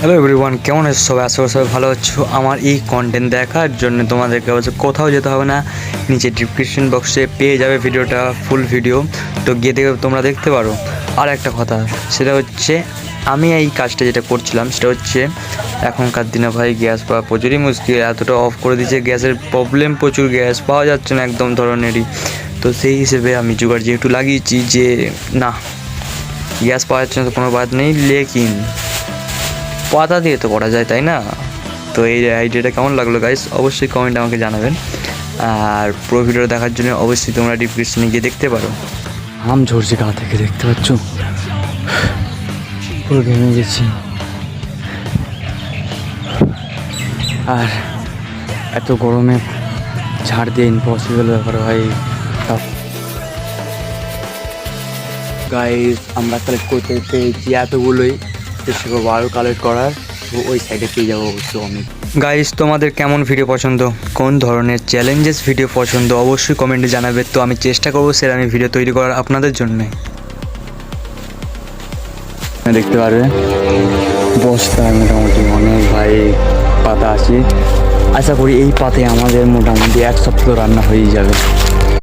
Hello everyone, কেমন আছো সবাই? আশা করি সবাই ভালো আছো। আমার এই কন্টেন্ট দেখার জন্য তোমাদেরকে অবশ্য কোথাও যেতে হবে না, নিচে ডিসক্রিপশন বক্সে পেয়ে যাবে ভিডিওটা, ফুল ভিডিও। তো গিয়ে তোমরা দেখতে পারো। আর একটা কথা, সেটা হচ্ছে আমি এই কাজটা যেটা করছিলাম সেটা হচ্ছে এখনকার দিনে ভাই গ্যাস পাওয়া প্রচুরই মুশকিল। এতটা অফ করে দিয়েছে, গ্যাসের প্রবলেম প্রচুর, গ্যাস পাওয়া যাচ্ছে না একদম ধরনেরই। তো সেই হিসেবে আমি জোগাড় যেহেতু লাগিয়েছি যে না, গ্যাস পাওয়া যাচ্ছে না তো কোনো বাদ নেই, লেকিন পাতা দিয়ে তো করা যায়, তাই না? তো এই আইডিয়াটা কেমন লাগলো গাইস, অবশ্যই কমেন্টে আমাকে জানাবেন। আর পুরো ভিডিওটা দেখার জন্য অবশ্যই তোমরা ডিসক্রিপশনে গিয়ে দেখতে পারো। আম ঝরছে গা থেকে, দেখতে পাচ্ছ? পুরো ঘেমে গেছি। আর এত গরমে ঝাড় দিয়ে ইম্পসিবল ব্যাপার ভাই। গাইস আমরা কালেক্ট করতে পেয়েছি এতগুলোই, চেষ্টা করবো আরও কালেক্ট করার। তো ওই সাইডে পেয়ে যাবো অবশ্য আমি। গাইস তোমাদের কেমন ভিডিও পছন্দ, কোন ধরনের চ্যালেঞ্জেস ভিডিও পছন্দ, অবশ্যই কমেন্টে জানাবে। তো আমি চেষ্টা করবো সেরকম ভিডিও তৈরি করার আপনাদের জন্য। দেখতে পারবে বস্তায় মোটামুটি অনেক ভাই পাতা আছে। আশা করি এই পাতে আমাদের মোটামুটি এক সপ্তাহ রান্না হয়ে যাবে।